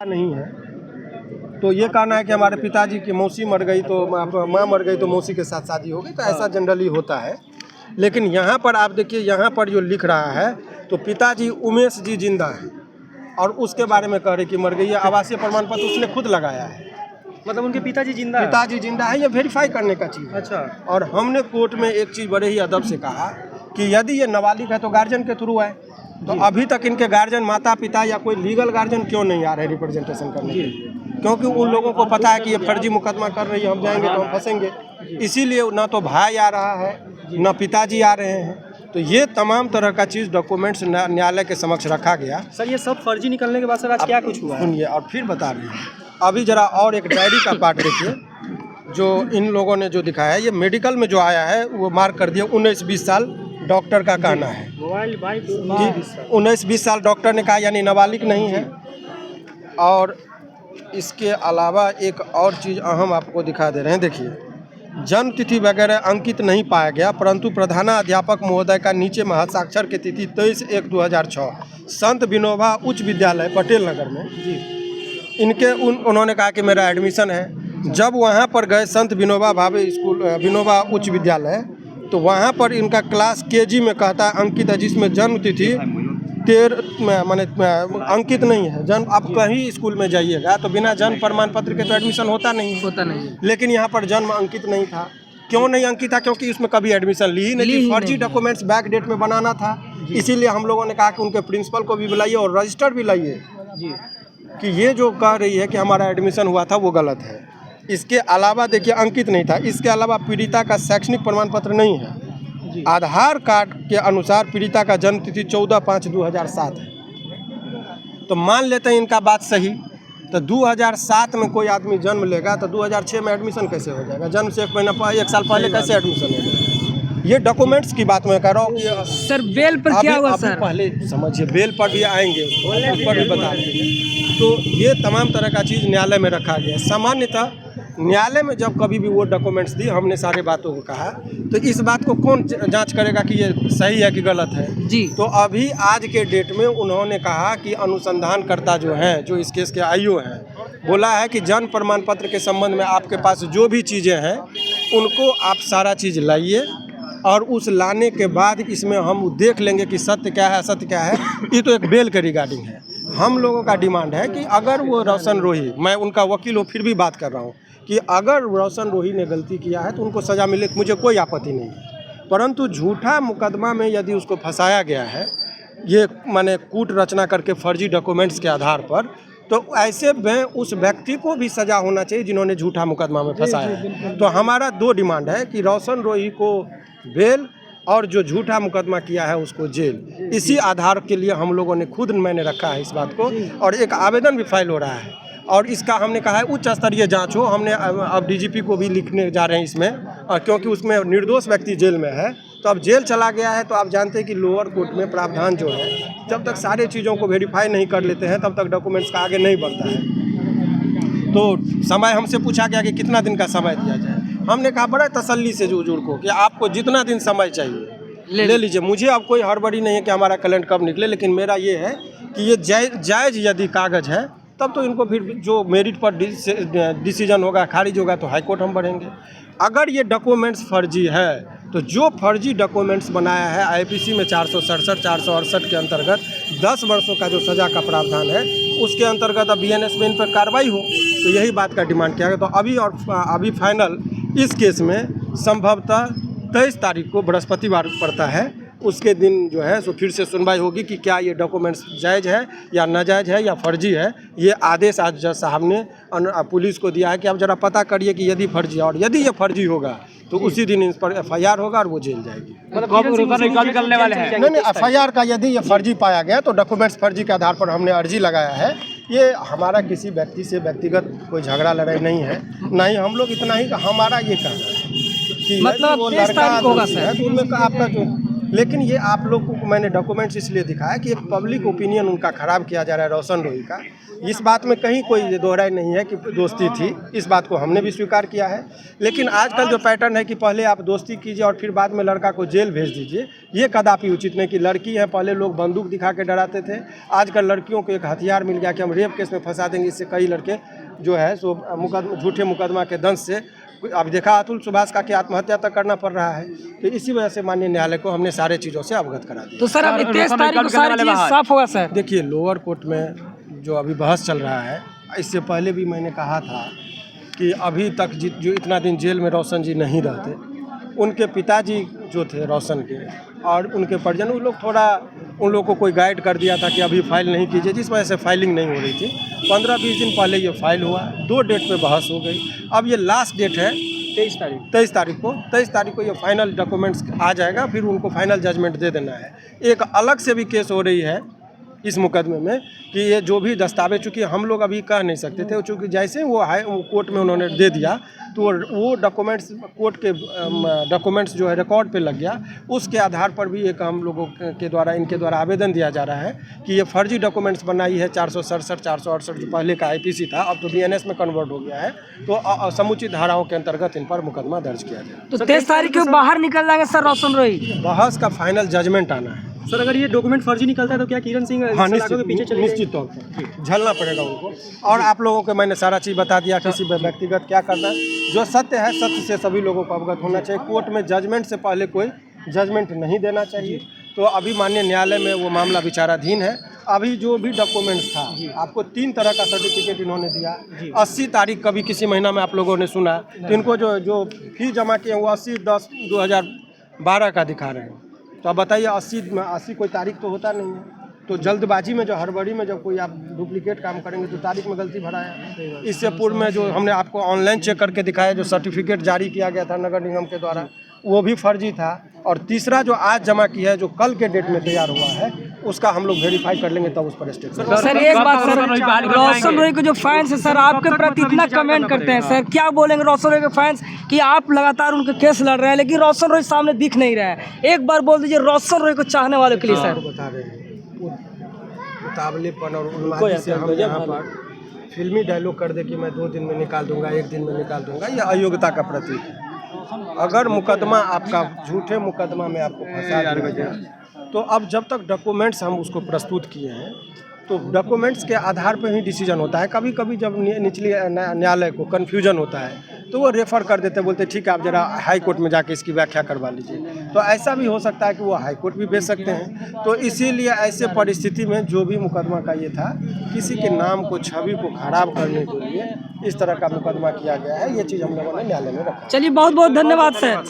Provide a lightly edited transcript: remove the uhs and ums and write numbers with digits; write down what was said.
नहीं है। तो ये कहना है कि हमारे पिताजी की मौसी मर गई तो माँ मर गई तो मौसी के साथ शादी हो गई, तो ऐसा जनरली होता है। लेकिन यहाँ पर आप देखिए, यहाँ पर जो लिख रहा है तो पिताजी उमेश जी जिंदा है और उसके बारे में कह रहे कि मर गई है। आवासीय प्रमाण पत्र उसने खुद लगाया है, मतलब उनके पिताजी जिंदा है? पिताजी जिंदा है, ये वेरीफाई करने का चीज़ है। अच्छा। और हमने कोर्ट में एक चीज़ बड़े ही अदब से कहा कि यदि ये नाबालिग है तो गार्जियन के थ्रू है, तो अभी तक इनके गार्जियन माता पिता या कोई लीगल गार्जियन क्यों नहीं आ रहे रिप्रेजेंटेशन करने के लिए? क्योंकि उन लोगों को पता है कि ये फर्जी मुकदमा कर रही है, हम जाएंगे तो हम फंसेंगे। इसीलिए ना तो भाई आ रहा है ना पिताजी आ रहे हैं। तो ये तमाम तरह का चीज़ डॉक्यूमेंट्स न्यायालय के समक्ष रखा गया। सर ये सब फर्जी निकलने के बाद सर आज क्या कुछ हुआ है? सुनिए और फिर बता रहे हैं। अभी जरा और एक डायरी का पार्ट देखिए जो इन लोगों ने जो दिखाया है। ये मेडिकल में जो आया है वो मार्क कर दिया 19-20 साल, डॉक्टर का कहना है कि 19-20 साल डॉक्टर ने कहा, यानी नाबालिग नहीं है। और इसके अलावा एक और चीज़ अहम आपको दिखा दे रहे हैं, देखिए जन्म तिथि वगैरह अंकित नहीं पाया गया, परंतु प्रधानाध्यापक महोदय का नीचे में हस्ताक्षर की तिथि 23/1/2006 संत विनोबा उच्च विद्यालय पटेल नगर में जी इनके उन्होंने कहा कि मेरा एडमिशन है। जब वहाँ पर गए संत विनोबा भावे स्कूल विनोबा उच्च विद्यालय, तो वहाँ पर इनका क्लास KG में कहता है अंकित है, जिसमें जन्म तिथि 13 माने अंकित नहीं है। जन्म आप कहीं स्कूल में जाइएगा तो बिना जन्म प्रमाण पत्र के तो एडमिशन होता नहीं है। लेकिन यहाँ पर जन्म अंकित नहीं था। क्यों नहीं अंकित था? क्योंकि उसमें कभी एडमिशन ली ही नहीं थी। फर्जी डॉक्यूमेंट्स बैक डेट में बनाना था। इसीलिए हम लोगों ने कहा कि उनके प्रिंसिपल को भी बुलाइए और रजिस्टर भी लाइए कि ये जो कह रही है कि हमारा एडमिशन हुआ था वो गलत है। इसके अलावा देखिए अंकित नहीं था। इसके अलावा पीड़िता का शैक्षणिक प्रमाण पत्र नहीं है। आधार कार्ड के अनुसार पीड़िता का जन्म तिथि 14/5/2007 है। तो मान लेते हैं इनका बात सही, तो 2007 में कोई आदमी जन्म लेगा तो 2006 में एडमिशन कैसे हो जाएगा? जन्म से एक साल पहले कैसे एडमिशन होगा? ये डॉक्यूमेंट्स की बात मैं कह रहा हूँ कि सर बेल पर क्या हुआ सर? पहले समझिए, बेल पर भी आएंगे, उस पर भी बता देंगे। तो ये तमाम तरह का चीज़ न्यायालय में रखा गया। सामान्यतः न्यायालय में जब कभी भी वो डॉक्यूमेंट्स दी, हमने सारे बातों को कहा, तो इस बात को कौन जांच करेगा कि ये सही है कि गलत है? जी। तो अभी आज के डेट में उन्होंने कहा कि अनुसंधानकर्ता जो हैं, जो इस केस के IO हैं, बोला है कि जन्म प्रमाण पत्र के संबंध में आपके पास जो भी चीज़ें हैं उनको आप सारा चीज़ लाइए और उस लाने के बाद इसमें हम देख लेंगे कि सत्य क्या है असत्य क्या है। ये तो एक बेल के रिगार्डिंग है। हम लोगों का डिमांड है कि अगर वो रोशन रोही, मैं उनका वकील हूँ फिर भी बात कर रहा हूँ, कि अगर रोशन रोही ने गलती किया है तो उनको सज़ा मिले, मुझे कोई आपत्ति नहीं है। परंतु झूठा मुकदमा में यदि उसको फंसाया गया है, ये माने कूट रचना करके फर्जी डॉक्यूमेंट्स के आधार पर, तो ऐसे में उस व्यक्ति को भी सज़ा होना चाहिए जिन्होंने झूठा मुकदमा में फंसाया है। तो हमारा 2 डिमांड है कि रोशन रोही को बेल और जो झूठा मुकदमा किया है उसको जेल। इसी आधार के लिए हम लोगों ने खुद मैंने रखा है इस बात को, और एक आवेदन भी फाइल हो रहा है। और इसका हमने कहा है उच्च स्तरीय जांच हो। हमने अब DGP को भी लिखने जा रहे हैं इसमें, क्योंकि उसमें निर्दोष व्यक्ति जेल में है। तो अब जेल चला गया है तो आप जानते हैं कि लोअर कोर्ट में प्रावधान जो है, जब तक सारे चीज़ों को वेरीफाई नहीं कर लेते हैं तब तक डॉक्यूमेंट्स का आगे नहीं बढ़ता है। तो समय हमसे पूछा गया कि कितना दिन का समय दिया जाए। हमने कहा बड़ा तसल्ली से हुजूर को कि आपको जितना दिन समय चाहिए ले लीजिए। मुझे अब कोई हड़बड़ी नहीं है कि हमारा कैलेंडर कब निकले, लेकिन मेरा ये है कि ये जायज़ यदि कागज़ है तब तो इनको फिर जो मेरिट पर डिसीजन होगा, खारिज होगा, तो हाई कोर्ट हम बढ़ेंगे। अगर ये डॉक्यूमेंट्स फर्जी है तो जो फर्जी डॉक्यूमेंट्स बनाया है IPC में 467, 468 के अंतर्गत 10 वर्षों का जो सज़ा का प्रावधान है, उसके अंतर्गत अब BNS में इन पर कार्रवाई हो। तो यही बात का डिमांड किया गया। तो अभी फाइनल इस केस में संभवतः 23 तारीख को बृहस्पतिवार पड़ता है, उसके दिन जो है सो फिर से सुनवाई होगी कि क्या ये डॉक्यूमेंट्स जायज़ है या नाजायज़ है या फर्जी है। ये आदेश आज जज साहब ने पुलिस को दिया है कि आप ज़रा पता करिए कि यदि फर्जी है, और यदि ये फर्जी होगा तो उसी दिन इस पर FIR होगा और वो जेल जाएगी। निकलने वाले हैं? नहीं, FIR का यदि ये फर्जी पाया गया तो डॉक्यूमेंट्स फर्जी के आधार पर हमने अर्जी लगाया है। ये हमारा किसी व्यक्ति से व्यक्तिगत कोई झगड़ा लड़ाई नहीं है, नहीं। हम लोग इतना ही हमारा ये कहना है कि मतलब 23 तारीख होगा सर, तो उनमें आपका जो लेकिन ये आप लोग को मैंने डॉक्यूमेंट्स इसलिए दिखाया कि एक पब्लिक ओपिनियन उनका ख़राब किया जा रहा है रोशन रोही का। इस बात में कहीं कोई दोहराई नहीं है कि दोस्ती थी, इस बात को हमने भी स्वीकार किया है। लेकिन आजकल जो पैटर्न है कि पहले आप दोस्ती कीजिए और फिर बाद में लड़का को जेल भेज दीजिए, ये कदापि उचित नहीं। कि लड़की है, पहले लोग बंदूक दिखा के डराते थे, आजकल लड़कियों को एक हथियार मिल गया कि हम रेप केस में फंसा देंगे। इससे कई लड़के जो है सो झूठे मुकदमा के दंश से, अब देखा अतुल सुभाष का कि आत्महत्या तक करना पड़ रहा है। तो इसी वजह से माननीय न्यायालय को हमने सारे चीज़ों से अवगत करा दिया। तो सर अभी 23 तारीख को सारी चीज साफ होगा सर। देखिए, लोअर कोर्ट में जो अभी बहस चल रहा है, इससे पहले भी मैंने कहा था कि अभी तक जो इतना दिन जेल में रोशन जी नहीं रहते, उनके पिताजी जो थे रोशन के और उनके परिजन, उन लोग थोड़ा उन लोगों को कोई गाइड कर दिया था कि अभी फाइल नहीं कीजिए, जिस वजह से फाइलिंग नहीं हो रही थी। 15-20 दिन पहले ये फाइल हुआ, 2 डेट पे बहस हो गई। अब ये लास्ट डेट है 23 तारीख को ये फाइनल डॉक्यूमेंट्स आ जाएगा, फिर उनको फाइनल जजमेंट दे देना है। एक अलग से भी केस हो रही है इस मुकदमे में कि ये जो भी दस्तावेज, चूँकि हम लोग अभी कह नहीं सकते थे, चूँकि जैसे वो कोर्ट में उन्होंने दे दिया तो वो डॉक्यूमेंट्स, कोर्ट के डॉक्यूमेंट्स जो है रिकॉर्ड पे लग गया। उसके आधार पर भी एक हम लोगों के द्वारा, इनके द्वारा आवेदन दिया जा रहा है कि ये फर्जी डॉक्यूमेंट्स बनाई है। 467, 468 जो पहले का IPC था, अब तो BNS में कन्वर्ट हो गया है। तो समुचित धाराओं के अंतर्गत इन पर मुकदमा दर्ज किया जाए। तो 23 तारीख को बाहर निकल जाएंगे सर रोशन रोही। बहस का फाइनल जजमेंट आना है सर। अगर ये डॉक्यूमेंट फर्जी निकलता है तो क्या किरण सिंह हाँ, सलाखों के पीछे चले निश्चित तौर पर झेलना पड़ेगा उनको। और आप लोगों को मैंने सारा चीज़ बता दिया, किसी व्यक्तिगत क्या करना है। जो सत्य है, सत्य से सभी लोगों को अवगत होना चाहिए। कोर्ट में जजमेंट से पहले कोई जजमेंट नहीं देना चाहिए। तो अभी माननीय न्यायालय में वो मामला विचाराधीन है। अभी जो भी डॉक्यूमेंट्स था, आपको 3 तरह का सर्टिफिकेट इन्होंने दिया। 80 तारीख कभी किसी महीना में आप लोगों ने सुना, तो इनको जो फी जमा किए वो 80/10/2012 का दिखा रहे हैं। तो अब बताइए, 80 कोई तारीख तो होता नहीं है। तो जल्दबाजी में, जो हड़बड़ी में जब कोई आप डुप्लीकेट काम करेंगे तो तारीख में गलती भराया। इससे पूर्व में जो हमने आपको ऑनलाइन चेक करके दिखाया, जो सर्टिफिकेट जारी किया गया था नगर निगम के द्वारा, वो भी फर्जी था। और तीसरा जो आज जमा किया है, जो कल के डेट में तैयार हुआ है, उसका हम लोग वेरीफाई कर लेंगे, तब उस पर स्टेट। सर एक बात सर, रोशन रोही के जो फैंस है सर आपके प्रति इतना कमेंट करते हैं सर, क्या बोलेंगे रोशन रोही के फैंस कि आप लगातार उनके केस लड़ रहे हैं लेकिन रोशन रोही सामने दिख नहीं रहा है। एक बार बोल दीजिए रोशन रोही को चाहने वालों के लिए सर। बता रहे हैं उतावलेपन और उन्मादी से हम यहाँ पर फिल्मी डायलॉग कर दे कि मैं 2 दिन में निकाल दूंगा, 1 दिन में निकाल दूंगा, ये अयोग्यता का प्रतीक है। अगर मुकदमा आपका झूठे मुकदमा में आपको फंसा दिया गया, तो अब जब तक डॉक्यूमेंट्स हम उसको प्रस्तुत किए हैं, तो डॉक्यूमेंट्स के आधार पर ही डिसीजन होता है। कभी कभी जब निचले न्यायालय को कन्फ्यूजन होता है तो वो रेफ़र कर देते, बोलते ठीक है आप जरा हाई कोर्ट में जाके इसकी व्याख्या करवा लीजिए। तो ऐसा भी हो सकता है कि वो हाई कोर्ट भी भेज सकते हैं। तो इसीलिए ऐसे परिस्थिति में जो भी मुकदमा का ये था, किसी के नाम को, छवि को खराब करने के लिए इस तरह का मुकदमा किया गया है। ये चीज़ हम लोगों ने न्यायालय में रखा। चलिए बहुत बहुत धन्यवाद सर।